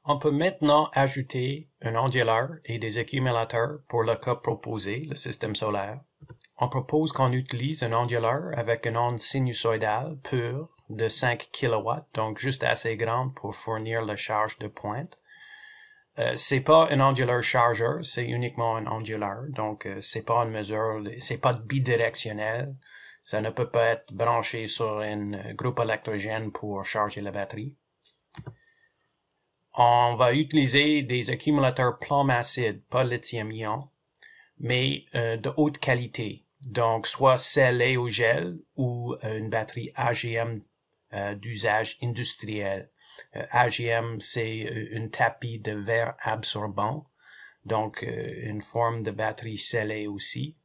On peut maintenant ajouter un onduleur et des accumulateurs pour le cas proposé, le système solaire. On propose qu'on utilise un onduleur avec une onde sinusoïdale pure de 5 kW, donc juste assez grande pour fournir la charge de pointe. C'est pas un onduleur chargeur, c'est uniquement un onduleur, donc c'est pas une mesure, c'est pas bidirectionnel. Ça ne peut pas être branché sur un groupe électrogène pour charger la batterie. On va utiliser des accumulateurs plomb-acide, pas lithium-ion, mais de haute qualité. Donc, soit scellé au gel ou une batterie AGM d'usage industriel. AGM, c'est une tapis de verre absorbant, donc une forme de batterie scellée aussi.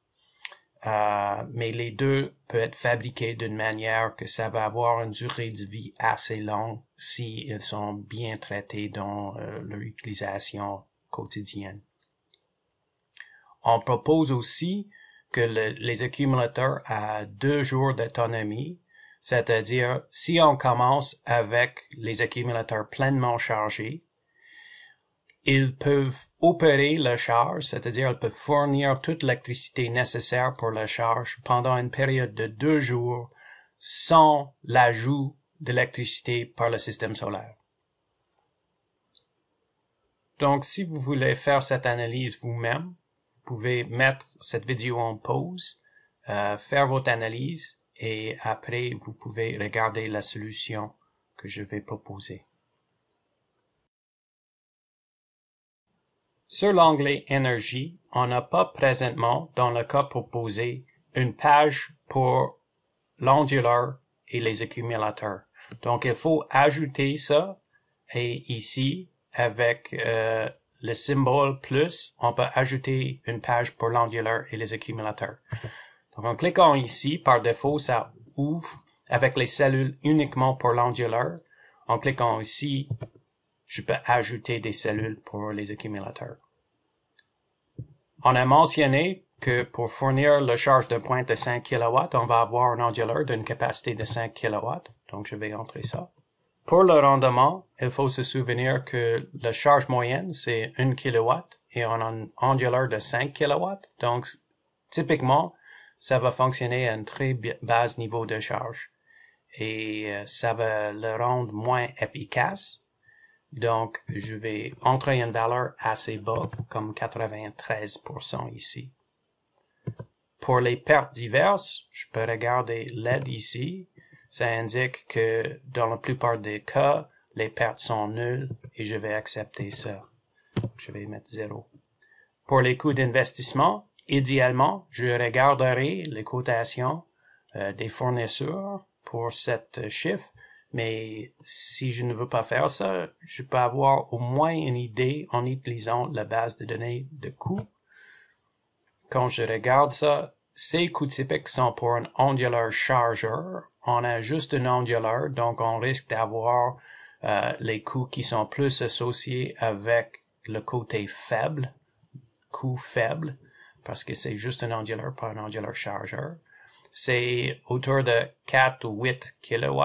Mais les deux peuvent être fabriqués d'une manière que ça va avoir une durée de vie assez longue si ils sont bien traités dans leur utilisation quotidienne. On propose aussi que les accumulateurs à 2 jours d'autonomie, c'est-à-dire si on commence avec les accumulateurs pleinement chargés, ils peuvent opérer la charge, c'est-à-dire ils peuvent fournir toute l'électricité nécessaire pour la charge pendant une période de 2 jours sans l'ajout d'électricité par le système solaire. Donc, si vous voulez faire cette analyse vous-même, vous pouvez mettre cette vidéo en pause, faire votre analyse et après vous pouvez regarder la solution que je vais proposer. Sur l'onglet Énergie, on n'a pas présentement, dans le cas proposé, une page pour l'onduleur et les accumulateurs. Donc, il faut ajouter ça et ici, avec le symbole plus, on peut ajouter une page pour l'onduleur et les accumulateurs. Donc, en cliquant ici, par défaut, ça ouvre avec les cellules uniquement pour l'onduleur. En cliquant ici, je peux ajouter des cellules pour les accumulateurs. On a mentionné que pour fournir la charge de pointe de 5 kW, on va avoir un onduleur d'une capacité de 5 kW. Donc, je vais entrer ça. Pour le rendement, il faut se souvenir que la charge moyenne, c'est 1 kW et on a un onduleur de 5 kW. Donc, typiquement, ça va fonctionner à un très bas niveau de charge et ça va le rendre moins efficace. Donc, je vais entrer une valeur assez bas, comme 93% ici. Pour les pertes diverses, je peux regarder LED ici. Ça indique que dans la plupart des cas, les pertes sont nulles et je vais accepter ça. Donc, je vais mettre 0. Pour les coûts d'investissement, idéalement, je regarderai les cotations des fournisseurs pour cette chiffre. Mais si je ne veux pas faire ça, je peux avoir au moins une idée en utilisant la base de données de coûts. Quand je regarde ça, ces coûts typiques sont pour un onduleur chargeur. On a juste un onduleur, donc on risque d'avoir les coûts qui sont plus associés avec le côté faible, coût faible, parce que c'est juste un onduleur, pas un onduleur chargeur. C'est autour de 4 ou 8 kW.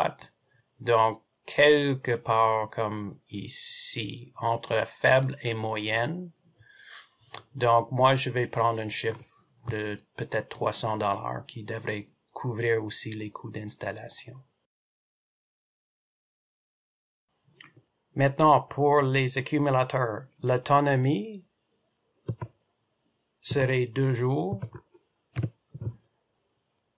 Donc, quelque part comme ici, entre faible et moyenne. Donc, moi, je vais prendre un chiffre de peut-être $300 qui devrait couvrir aussi les coûts d'installation. Maintenant, pour les accumulateurs, l'autonomie serait 2 jours.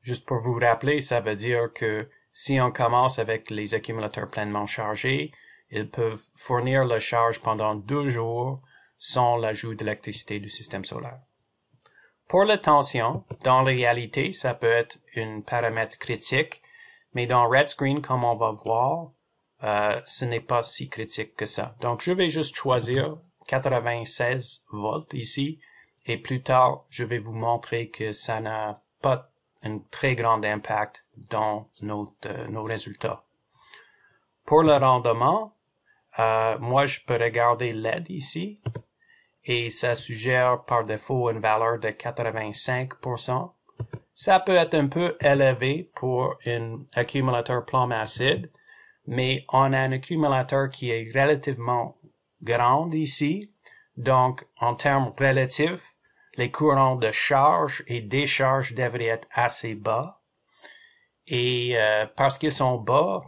Juste pour vous rappeler, ça veut dire que si on commence avec les accumulateurs pleinement chargés, ils peuvent fournir la charge pendant 2 jours sans l'ajout d'électricité du système solaire. Pour la tension, dans la réalité, ça peut être un paramètre critique, mais dans RedScreen, comme on va voir, ce n'est pas si critique que ça. Donc, je vais juste choisir 96 volts ici, et plus tard, je vais vous montrer que ça n'a pas un très grand impact dans nos résultats. Pour le rendement, moi, je peux regarder LED ici, et ça suggère par défaut une valeur de 85%. Ça peut être un peu élevé pour un accumulateur plomb-acide, mais on a un accumulateur qui est relativement grande ici. Donc, en termes relatifs, les courants de charge et décharge devraient être assez bas. Et parce qu'ils sont bas,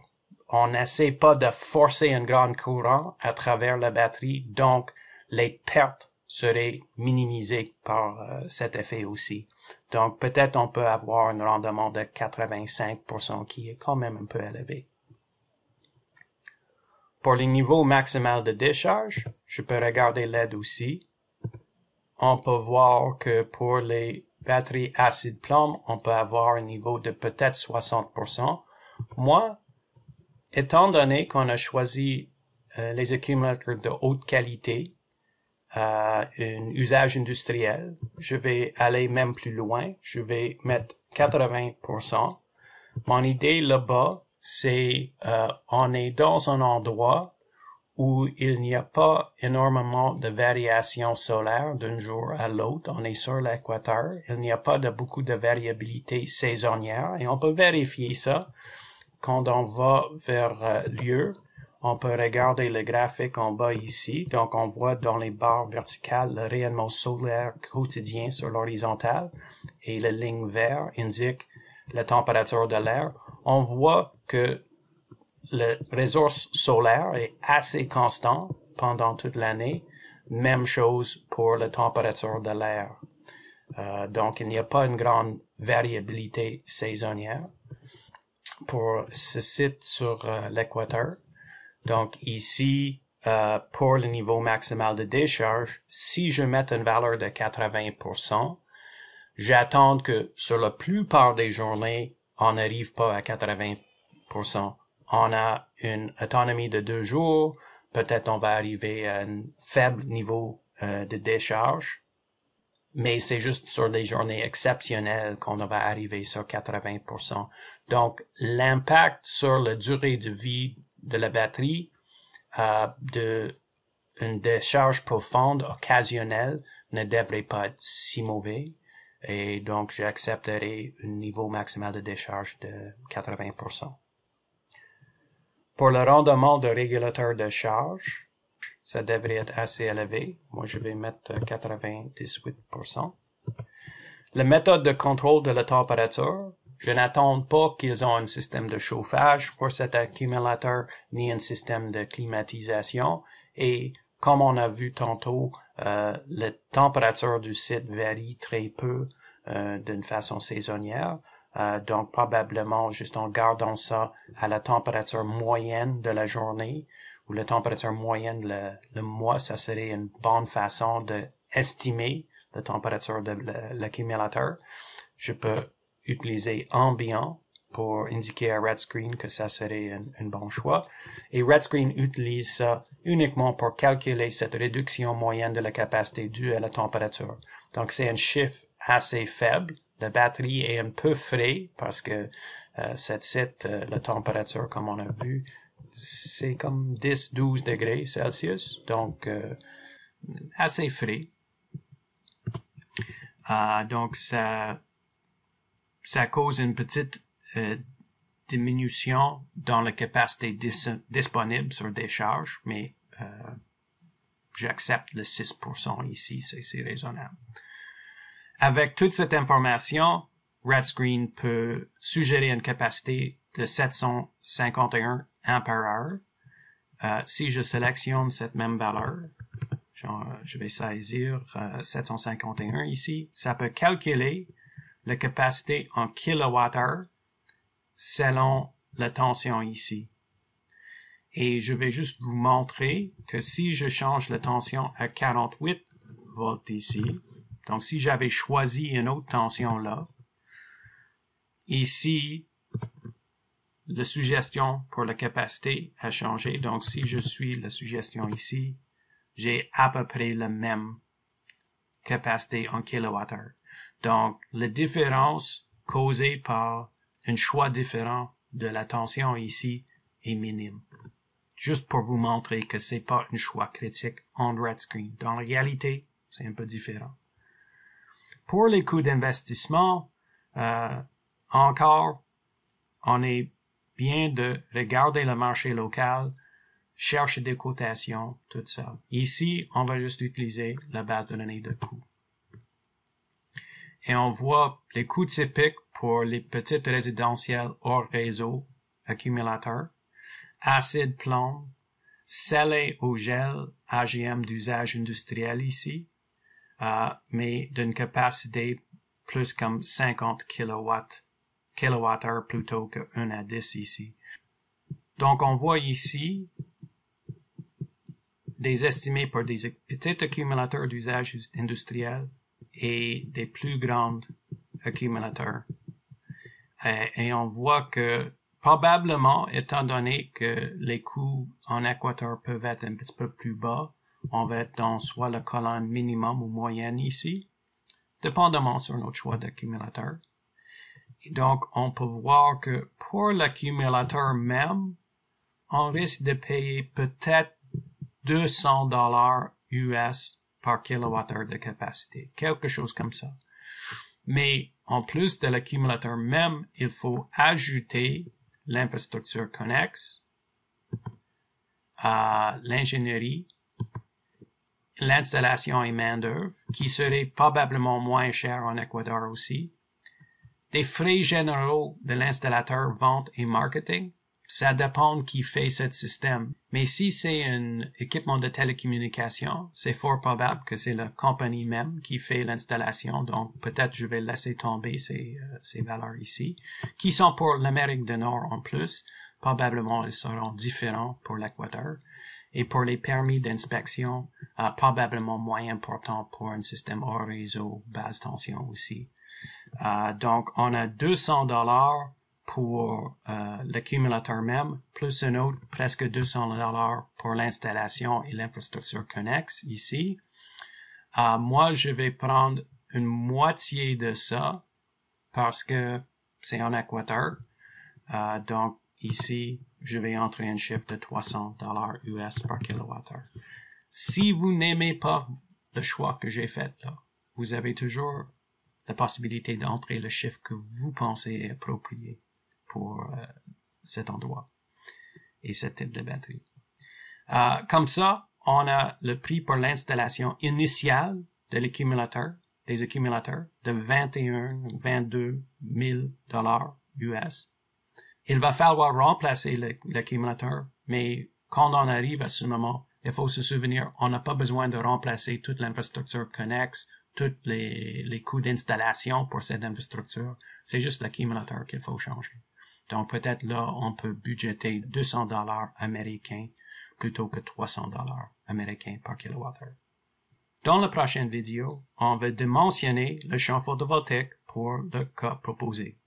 on n'essaie pas de forcer un grand courant à travers la batterie. Donc, les pertes seraient minimisées par cet effet aussi. Donc, peut-être on peut avoir un rendement de 85% qui est quand même un peu élevé. Pour les niveaux maximaux de décharge, je peux regarder l'aide aussi. On peut voir que pour les batteries acide plomb, on peut avoir un niveau de peut-être 60%. Moi, étant donné qu'on a choisi les accumulateurs de haute qualité, un usage industriel, je vais aller même plus loin. Je vais mettre 80%. Mon idée là-bas, c'est on est dans un endroit où il n'y a pas énormément de variations solaires d'un jour à l'autre. On est sur l'équateur. Il n'y a pas beaucoup de variabilité saisonnière et on peut vérifier ça quand on va vers lieu. On peut regarder le graphique en bas ici. Donc, on voit dans les barres verticales le rayonnement solaire quotidien sur l'horizontale et la ligne verte indique la température de l'air. On voit que le ressource solaire est assez constant pendant toute l'année. Même chose pour la température de l'air. Donc, il n'y a pas une grande variabilité saisonnière pour ce site sur l'équateur. Donc ici, pour le niveau maximal de décharge, si je mets une valeur de 80%, j'attends que sur la plupart des journées, on n'arrive pas à 80%. On a une autonomie de 2 jours, peut-être on va arriver à un faible niveau de décharge, mais c'est juste sur des journées exceptionnelles qu'on va arriver sur 80%. Donc, l'impact sur la durée de vie de la batterie de une décharge profonde occasionnelle ne devrait pas être si mauvais et donc j'accepterai un niveau maximal de décharge de 80%. Pour le rendement de régulateur de charge, ça devrait être assez élevé. Moi, je vais mettre 98%. La méthode de contrôle de la température, je n'attends pas qu'ils ont un système de chauffage pour cet accumulateur, ni un système de climatisation. Et comme on a vu tantôt, la température du site varie très peu d'une façon saisonnière. Donc probablement juste en gardant ça à la température moyenne de la journée ou la température moyenne le mois, ça serait une bonne façon de estimer la température de l'accumulateur. Je peux utiliser ambient pour indiquer à RedScreen que ça serait un bon choix. Et RedScreen utilise ça uniquement pour calculer cette réduction moyenne de la capacité due à la température. Donc c'est un chiffre assez faible. La batterie est un peu frais parce que cette site, la température, comme on a vu, c'est comme 10-12 degrés Celsius. Donc assez frais. Donc ça cause une petite diminution dans la capacité disponible sur décharge, mais j'accepte le 6% ici, c'est raisonnable. Avec toute cette information, RedScreen peut suggérer une capacité de 751 ampères. Si je sélectionne cette même valeur, je vais saisir 751 ici, ça peut calculer la capacité en kilowattheure selon la tension ici. Et je vais juste vous montrer que si je change la tension à 48 volts ici, donc si j'avais choisi une autre tension là, ici, la suggestion pour la capacité a changé. Donc si je suis la suggestion ici, j'ai à peu près la même capacité en kilowattheure. Donc, la différence causée par un choix différent de la tension ici est minime. Juste pour vous montrer que c'est pas un choix critique en RedScreen. Dans la réalité, c'est un peu différent. Pour les coûts d'investissement, encore, on est bien de regarder le marché local. cherche des cotations, tout ça. Ici, on va juste utiliser la base de données de coûts. Et on voit les coûts typiques pour les petites résidentielles hors réseau, accumulateurs, acide plomb, scellé au gel, AGM d'usage industriel ici, mais d'une capacité plus comme 50 kWh plutôt que 1 à 10 ici. Donc, on voit ici des estimés pour des petits accumulateurs d'usage industriel et des plus grands accumulateurs. Et on voit que probablement, étant donné que les coûts en Équateur peuvent être un petit peu plus bas, on va être dans soit la colonne minimum ou moyenne ici, dépendamment sur notre choix d'accumulateur. Donc, on peut voir que pour l'accumulateur même, on risque de payer peut-être $200 US par kilowattheure de capacité, quelque chose comme ça. Mais en plus de l'accumulateur même, il faut ajouter l'infrastructure connexe, l'ingénierie, l'installation et main-d'œuvre, qui serait probablement moins cher en Équateur aussi, des frais généraux de l'installateur, vente et marketing. Ça dépend qui fait ce système. Mais si c'est un équipement de télécommunication, c'est fort probable que c'est la compagnie même qui fait l'installation. Donc, peut-être je vais laisser tomber ces valeurs ici, qui sont pour l'Amérique du Nord en plus. Probablement, elles seront différentes pour l'Équateur. Et pour les permis d'inspection, probablement moins important pour un système hors réseau, basse tension aussi. Donc, on a $200 pour l'accumulateur même, plus un autre presque $200 pour l'installation et l'infrastructure connexe ici. Moi, je vais prendre une moitié de ça parce que c'est en Équateur. Donc, ici, je vais entrer un chiffre de $300 US par kilowattheure. Si vous n'aimez pas le choix que j'ai fait là, vous avez toujours la possibilité d'entrer le chiffre que vous pensez approprié pour cet endroit et ce type de batterie. Comme ça, on a le prix pour l'installation initiale de l'accumulateur, des accumulateurs, de 22 000 US. Il va falloir remplacer l'accumulateur, mais quand on arrive à ce moment, il faut se souvenir, on n'a pas besoin de remplacer toute l'infrastructure connexe, tous les coûts d'installation pour cette infrastructure. C'est juste l'accumulateur qu'il faut changer. Donc, peut-être là, on peut budgéter $200 américains plutôt que $300 américains par kilowattheure. Dans la prochaine vidéo, on va dimensionner le champ photovoltaïque pour le cas proposé.